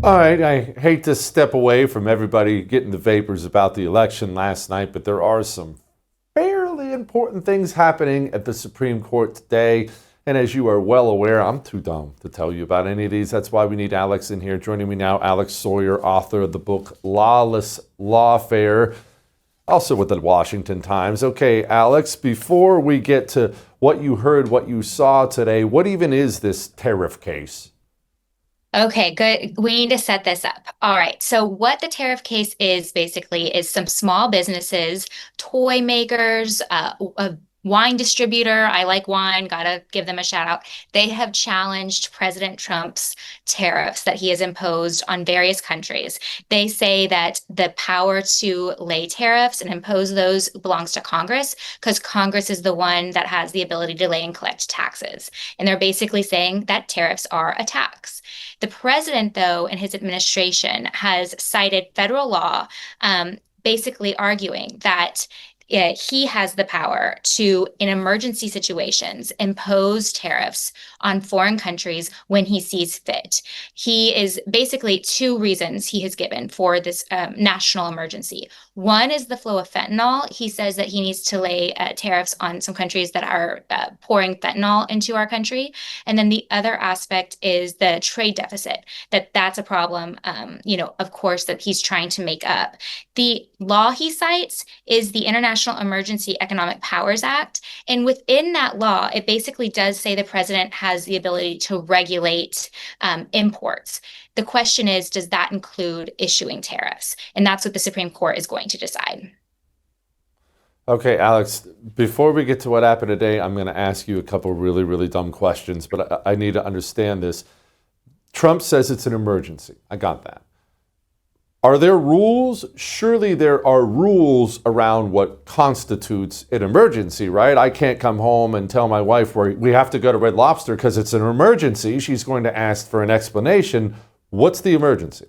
All right, I hate to step away from everybody getting the vapors about the election last night, but there are some fairly important things happening at the Supreme Court today. And as you are well aware, I'm too dumb to tell you about any of these. That's why we need Alex in here. Joining me now, Alex Swoyer, author of the book Lawless Lawfare, also with the Washington Times. Okay, Alex, before we get to what you heard, what you saw today, what even is this tariff case? Okay, good. We need to set this up. All right. So, what the tariff case is basically is some small businesses, toy makers, a wine distributor. I like wine, gotta give them a shout out. They have challenged President Trump's tariffs that he has imposed on various countries. They say that the power to lay tariffs and impose those belongs to Congress because Congress is the one that has the ability to lay and collect taxes. And they're basically saying that tariffs are a tax. The president, though, and his administration has cited federal law, basically arguing that he has the power to, in emergency situations, impose tariffs on foreign countries when he sees fit. He is basically two reasons he has given for this national emergency. One is the flow of fentanyl. He says that he needs to lay tariffs on some countries that are pouring fentanyl into our country. And then the other aspect is the trade deficit, that's a problem, of course, that he's trying to make up. The law he cites is the International Emergency Economic Powers Act. And within that law, it basically does say the president has the ability to regulate imports. The question is, does that include issuing tariffs? And that's what the Supreme Court is going to decide. Okay, Alex, before we get to what happened today, I'm going to ask you a couple really, really dumb questions, but I need to understand this. Trump says it's an emergency. I got that. Are there rules? Surely there are rules around what constitutes an emergency, right? I can't come home and tell my wife we have to go to Red Lobster because it's an emergency. She's going to ask for an explanation. What's the emergency?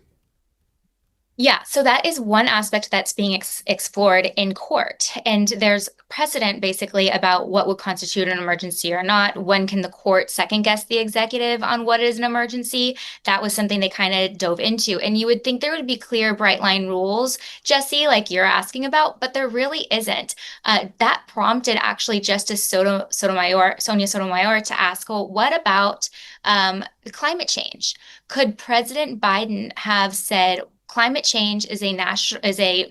Yeah, so that is one aspect that's being explored in court. And there's precedent basically about what would constitute an emergency or not. When can the court second guess the executive on what is an emergency? That was something they kind of dove into. And you would think there would be clear, bright line rules, Jesse, like you're asking about, but there really isn't. That prompted actually Justice Sonia Sotomayor, to ask, well, what about climate change? Could President Biden have said, climate change is a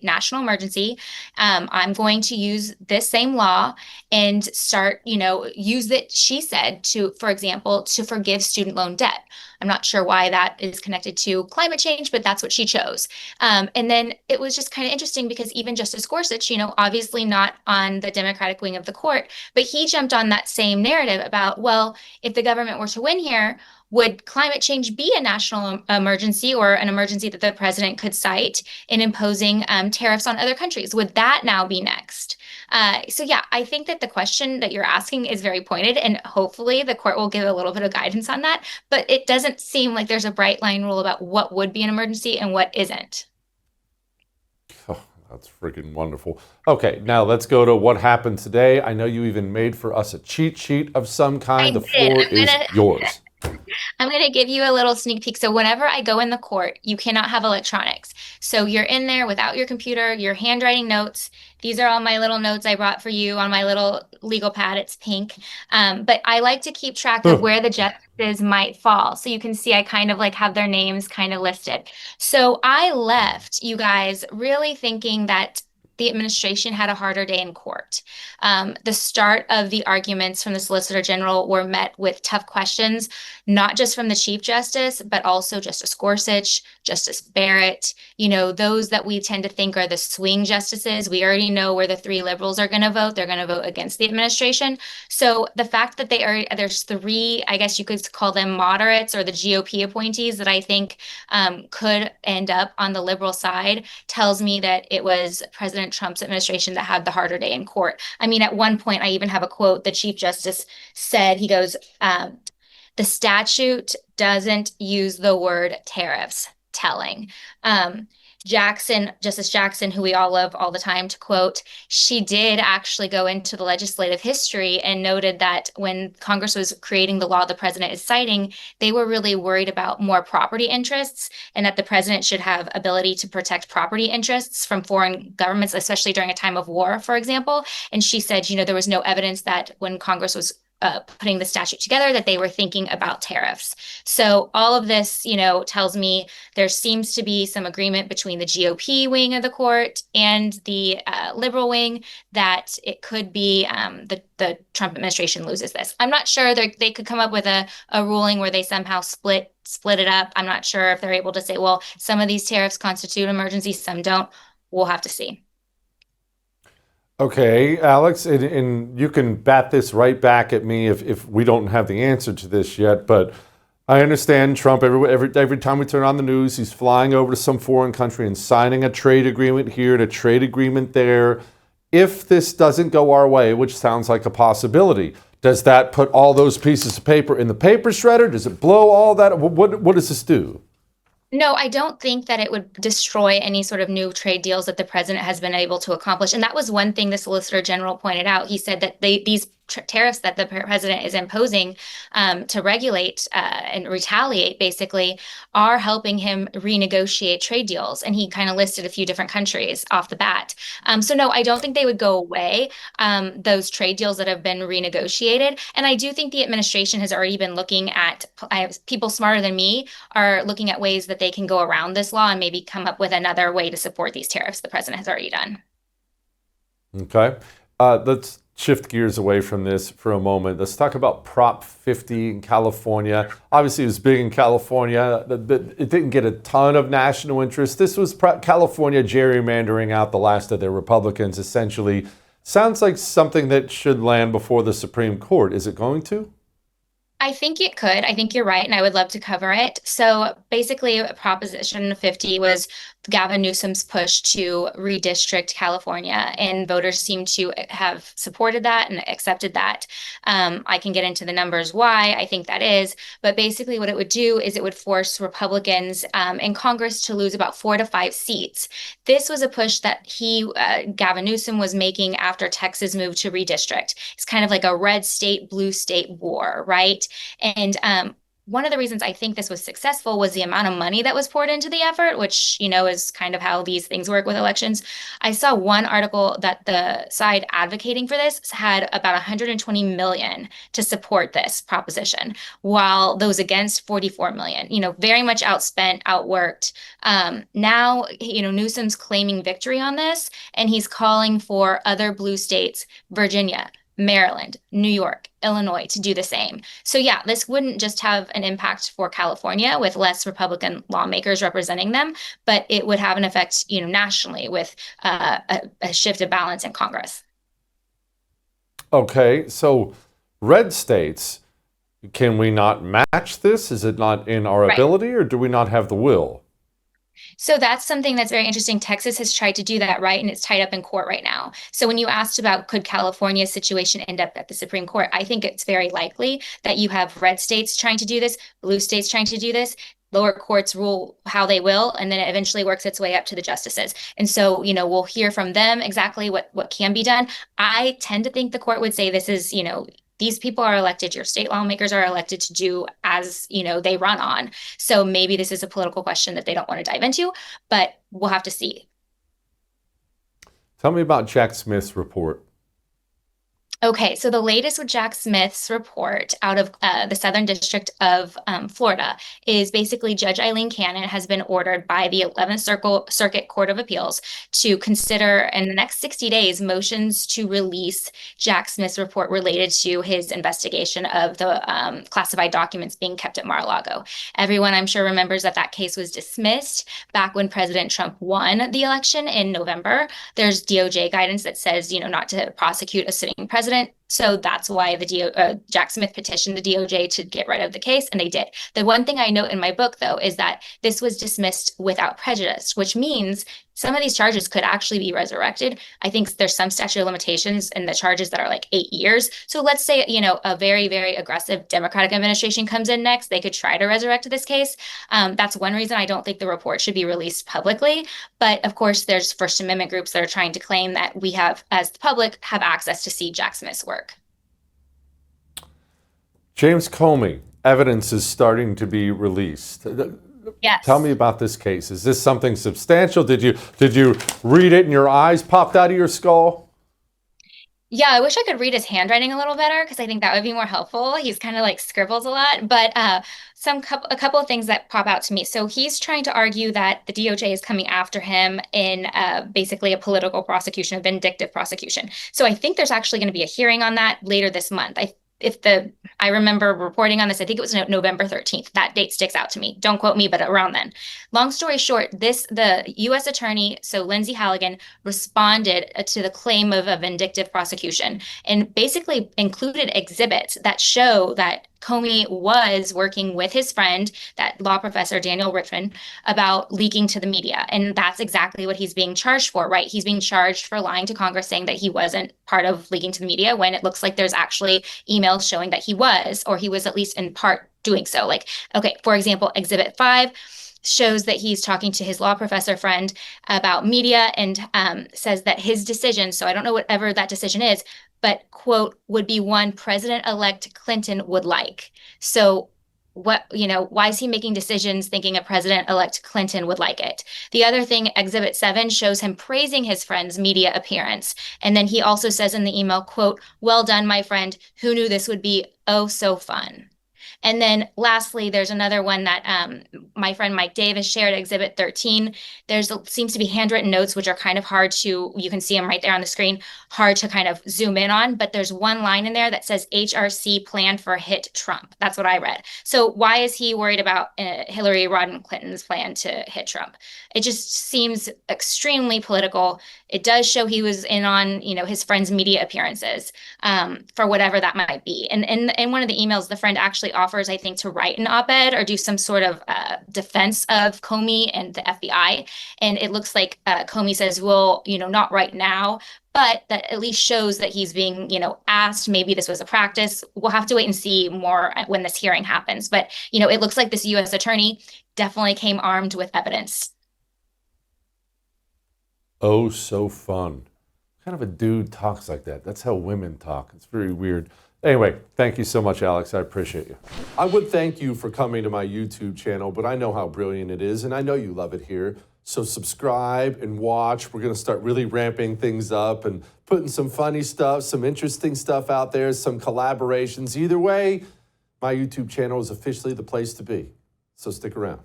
national emergency. I'm going to use this same law and start, use it, she said, to, for example, to forgive student loan debt. I'm not sure why that is connected to climate change, but that's what she chose. And then it was just kind of interesting because even Justice Gorsuch, obviously not on the Democratic wing of the court, but he jumped on that same narrative about, well, if the government were to win here, would climate change be a national emergency or an emergency that the president could cite in imposing tariffs on other countries? Would that now be next? So, yeah, I think that the question that you're asking is very pointed, and hopefully the court will give a little bit of guidance on that. But it doesn't seem like there's a bright line rule about what would be an emergency and what isn't. Oh, that's freaking wonderful. Okay, now let's go to what happened today. I know you even made for us a cheat sheet of some I kind. The did. floor is yours. I'm going to give you a little sneak peek. So, whenever I go in the court, you cannot have electronics. So, you're in there without your computer, your handwriting notes. These are all my little notes I brought for you on my little legal pad. It's pink. But I like to keep track of where the justices might fall. So, you can see I kind of like have their names kind of listed. So, I left you guys really thinking that the administration had a harder day in court. The start of the arguments from the Solicitor General were met with tough questions, not just from the Chief Justice, but also Justice Gorsuch, Justice Barrett, those that we tend to think are the swing justices. We already know where the three liberals are going to vote. They're going to vote against the administration. So the fact that there's three, I guess you could call them moderates or the GOP appointees that I think could end up on the liberal side tells me that it was President Trump's administration that had the harder day in court. I mean, at one point, I even have a quote the Chief Justice said. He goes, the statute doesn't use the word tariffs, telling. Justice Jackson, who we all love all the time to quote, she did actually go into the legislative history and noted that when Congress was creating the law the president is citing, they were really worried about more property interests and that the president should have ability to protect property interests from foreign governments, especially during a time of war, for example. And she said, there was no evidence that when Congress was putting the statute together that they were thinking about tariffs. So all of this, tells me there seems to be some agreement between the GOP wing of the court and the liberal wing that it could be the Trump administration loses this. I'm not sure they could come up with a ruling where they somehow split it up. I'm not sure if they're able to say, well, some of these tariffs constitute emergencies, some don't. We'll have to see. Okay, Alex, and you can bat this right back at me if we don't have the answer to this yet, but I understand Trump, every time we turn on the news, he's flying over to some foreign country and signing a trade agreement here and a trade agreement there. If this doesn't go our way, which sounds like a possibility, does that put all those pieces of paper in the paper shredder? Does it blow all that? What does this do? No, I don't think that it would destroy any sort of new trade deals that the president has been able to accomplish. And that was one thing the Solicitor General pointed out. He said that these tariffs that the president is imposing to regulate and retaliate basically are helping him renegotiate trade deals. And he kind of listed a few different countries off the bat. So no, I don't think they would go away, those trade deals that have been renegotiated. And I do think the administration has already been looking at, people smarter than me are looking at ways that they can go around this law and maybe come up with another way to support these tariffs the president has already done. Okay. Let's shift gears away from this for a moment. Let's talk about Prop 50 in California. Obviously, it was big in California, but it didn't get a ton of national interest. This was California gerrymandering out the last of their Republicans, essentially. Sounds like something that should land before the Supreme Court. Is it going to? I think it could. I think you're right, and I would love to cover it. So basically, Proposition 50 was Gavin Newsom's push to redistrict California, and voters seem to have supported that and accepted that. I can get into the numbers why I think that is, but basically what it would do is it would force Republicans in Congress to lose about 4 to 5 seats. This was a push that Gavin Newsom was making after Texas moved to redistrict. It's kind of like a red state, blue state war, right? And one of the reasons I think this was successful was the amount of money that was poured into the effort, which, is kind of how these things work with elections. I saw one article that the side advocating for this had about 120 million to support this proposition, while those against 44 million, very much outspent, outworked. Now, Newsom's claiming victory on this, and he's calling for other blue states, Virginia, Maryland, New York, Illinois to do the same. So yeah, this wouldn't just have an impact for California with less Republican lawmakers representing them, but it would have an effect, nationally with a shift of balance in Congress. Okay, so red states, can we not match this? Is it not in our Right. ability, or do we not have the will? So that's something that's very interesting. Texas has tried to do that, right? And it's tied up in court right now. So when you asked about could California's situation end up at the Supreme Court, I think it's very likely that you have red states trying to do this, blue states trying to do this. Lower courts rule how they will, and then it eventually works its way up to the justices. And so, we'll hear from them exactly what can be done. I tend to think the court would say this is, these people are elected, your state lawmakers are elected to do as, they run on. So maybe this is a political question that they don't want to dive into, but we'll have to see. Tell me about Jack Smith's report. Okay, so the latest with Jack Smith's report out of the Southern District of Florida is basically Judge Eileen Cannon has been ordered by the 11th Circuit Court of Appeals to consider in the next 60 days motions to release Jack Smith's report related to his investigation of the classified documents being kept at Mar-a-Lago. Everyone, I'm sure, remembers that case was dismissed back when President Trump won the election in November. There's DOJ guidance that says, not to prosecute a sitting president So that's why Jack Smith petitioned the DOJ to get rid of the case, and they did. The one thing I note in my book, though, is that this was dismissed without prejudice, which means some of these charges could actually be resurrected. I think there's some statute of limitations in the charges that are like 8 years. So let's say, a very, very aggressive Democratic administration comes in next, they could try to resurrect this case. That's one reason I don't think the report should be released publicly. But of course, there's First Amendment groups that are trying to claim that we have, as the public, have access to see Jack Smith's work. James Comey, evidence is starting to be released. Yes. Tell me about this case. Is this something substantial? Did you read it and your eyes popped out of your skull? Yeah, I wish I could read his handwriting a little better because I think that would be more helpful. He's kind of like scribbles a lot, but a couple of things that pop out to me. So he's trying to argue that the DOJ is coming after him in basically a political prosecution, a vindictive prosecution. So I think there's actually going to be a hearing on that later this month. I remember reporting on this, I think it was November 13th. That date sticks out to me. Don't quote me, but around then. Long story short, the U.S. attorney, so Lindsay Halligan, responded to the claim of a vindictive prosecution and basically included exhibits that show that Comey was working with his friend, that law professor, Daniel Richman, about leaking to the media. And that's exactly what he's being charged for, right? He's being charged for lying to Congress, saying that he wasn't part of leaking to the media when it looks like there's actually emails showing that he was, or he was at least in part doing so. Like, okay, for example, Exhibit 5 shows that he's talking to his law professor friend about media and says that his decision, so I don't know whatever that decision is, but quote, would be one President-elect Clinton would like. So why is he making decisions thinking a President-elect Clinton would like it? The other thing, Exhibit 7 shows him praising his friend's media appearance. And then he also says in the email, quote, well done, my friend. Who knew this would be oh so fun? And then lastly, there's another one that my friend Mike Davis shared, Exhibit 13. Seems to be handwritten notes, which are kind of hard you can see them right there on the screen, hard to kind of zoom in on. But there's one line in there that says HRC plan for hit Trump. That's what I read. So why is he worried about Hillary Rodham Clinton's plan to hit Trump? It just seems extremely political. It does show he was in on, his friend's media appearances for whatever that might be. And in one of the emails, the friend actually offers, I think, to write an op-ed or do some sort of defense of Comey and the FBI. And it looks like Comey says, well, not right now, but that at least shows that he's being, asked. Maybe this was a practice. We'll have to wait and see more when this hearing happens. But, it looks like this U.S. attorney definitely came armed with evidence. Oh, so fun. What kind of a dude talks like that? That's how women talk. It's very weird. Anyway, thank you so much, Alex. I appreciate you. I would thank you for coming to my YouTube channel, but I know how brilliant it is, and I know you love it here. So subscribe and watch. We're going to start really ramping things up and putting some funny stuff, some interesting stuff out there, some collaborations. Either way, my YouTube channel is officially the place to be. So stick around.